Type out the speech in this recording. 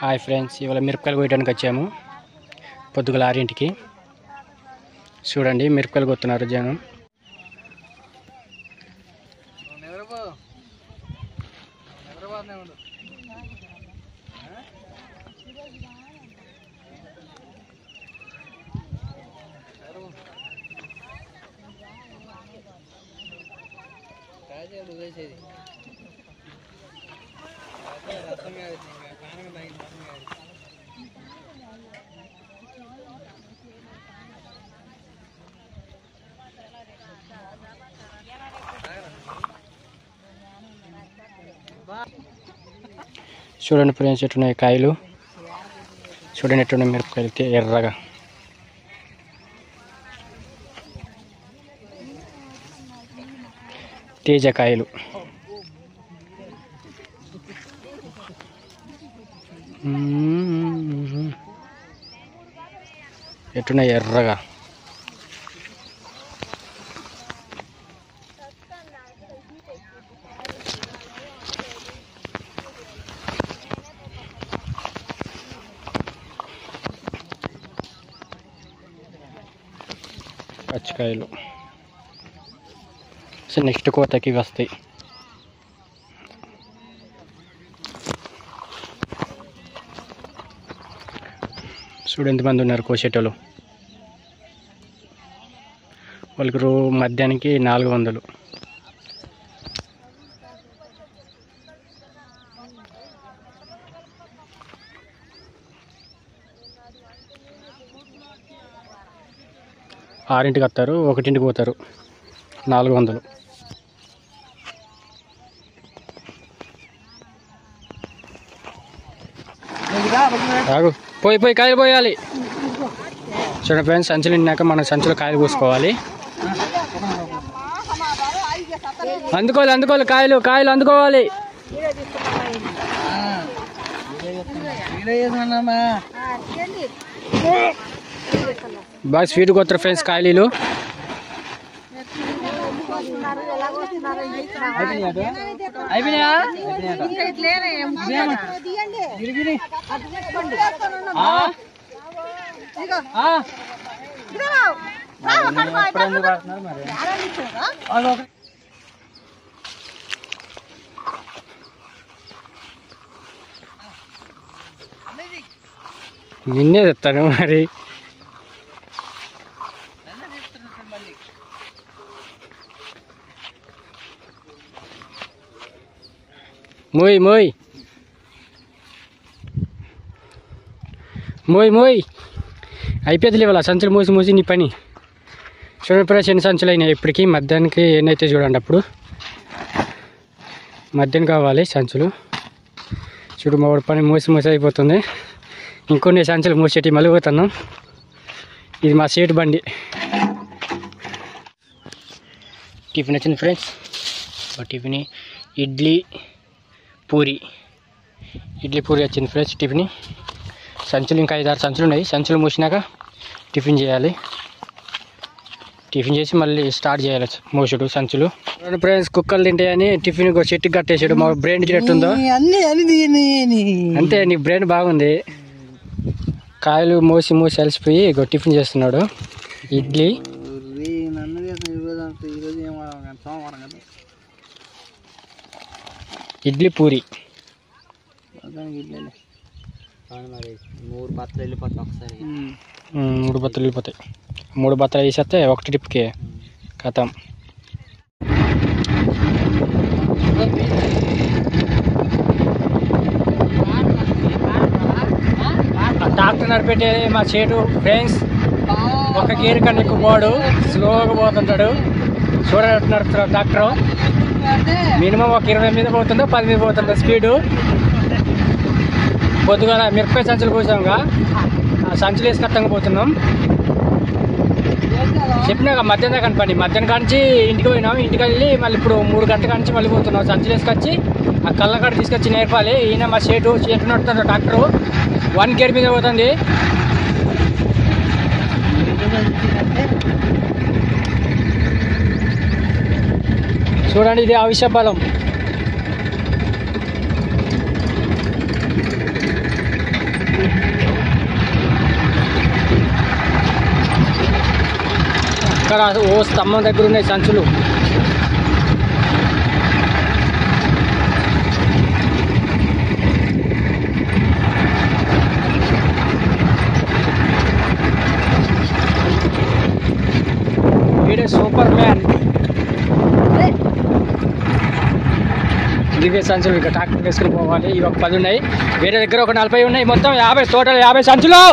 Hi friends, ఇవాళ మిరపకాయలు కోయడానికి వచ్చాము. పొద్దుగల 6ంటికి చూడండి మిరపకాయలు కొత్తున్నారు జనం. చూడండి ఫ్రెండ్స్, ఎట్టున్నాయి కాయలు. చూడండి ఎట్టున్నాయి మిరపకాయలు ఎర్రగా. తేజ కాయలు. ఎట్టున్నాయి ఎర్రగా. పచ్చికాయలు నెక్స్ట్ కోతకి వస్తాయి. చూడు ఎంతమంది ఉన్నారు కోసేటోళ్ళు. వాళ్ళకి మధ్యాహ్నానికి 400. ఆరింటికి వస్తారు, 1ంటికి పోతారు. 400. పోయి కాయలు పోయాలి. చూడండి ఫ్రెండ్స్, సంచులు నిండాక మనం సంచులో కాయలు పోసుకోవాలి. అందుకోవాలి కాయలు అందుకోవాలి. బాగా స్వీట్ కొత్తారు ఫ్రెండ్స్ కాయలు. నిన్నే తెస్తాను మరి. మోయ్ అయిపోతుంది ఇవాళ. సంచులు మూసి నీ పని. చూడండి ప్రెస్ ఎన్ని సంచులు అయినాయి ఇప్పటికి. మధ్యాహ్నానికి ఎన్నైతే చూడండి. అప్పుడు మధ్యాహ్నం కావాలి సంచులు. చూడు మా పని మూసి అయిపోతుంది. ఇంకొన్ని సంచులు మూసేటి మళ్ళీ పోతున్నాం. ఇది మా సేటు బండి. టిఫిన్ వచ్చింది ఫ్రెండ్స్. టిఫిన్ ఇడ్లీ పూరి వచ్చింది ఫ్రెండ్స్. టిఫిన్ సంచులు ఇంకా 5-6 సంచులు ఉన్నాయి. సంచులు మూసినాక టిఫిన్ చేయాలి. టిఫిన్ చేసి మళ్ళీ స్టార్ట్ చేయాలి మోసుడు సంచులు. ఫ్రెండ్స్, కుక్కలు తింటాయని టిఫిన్ చెట్టుకి కట్టేసాడు. మా బ్రెయిన్ ఎట్టుందో అంతే. నీ బ్రెయిన్ బాగుంది. కాయలు మూసి అలసిపోయి టిఫిన్ చేస్తున్నాడు. ఇడ్లీ పూరి. 3 బత్తలు వెళ్ళిపోతాయి. 3 బత్తలు వేసేస్తే ఒక ట్రిప్కి కథం. ట్రాక్టర్ నడిపెట్టే మా చేటు ఫ్రెండ్స్. ఒక గేర్ కన్నా ఎక్కువ పోడు, స్లోగా పోతుంటాడు. చూడండి నడుపుతున్నాడు ట్రాక్టర్. మినిమం ఒక 20 మీద పోతుందో 10 మీద పోతుందో స్పీడు. పొద్దుగా మిరపకాయ సంచులు కోసాంగా ఆ సంచులు వేసి కట్టంగా పోతున్నాం. చెప్పినాక మధ్యాహ్నం దాకా పని. మధ్యాహ్నం కాంచి ఇంటికి పోయినాం. ఇంటికి వెళ్ళి మళ్ళీ ఇప్పుడు 3 గంటల కాంచి మళ్ళీ పోతున్నాం. సంచులు వేసుకొచ్చి ఆ కళ్ళకాడ తీసుకొచ్చి నేర్పాలి. ఈయన మా చేటు నడుపుతాడు ట్రాక్టరు. 1 గేర్ మీద పోతుంది. చూడండి, ఇది అవిష బలం. అక్కడ ఓ స్తంభం దగ్గర ఉన్నాయి సంచులు. వీడే సూపర్ మ్యాన్. దివ్య సంచులు ఇక ట్రాక్టర్ వేసుకుని పోవాలి. ఇవి ఒక 10 ఉన్నాయి, వేరే దగ్గర ఒక 40 ఉన్నాయి, మొత్తం 50, టోటల్ 50 సంచులు.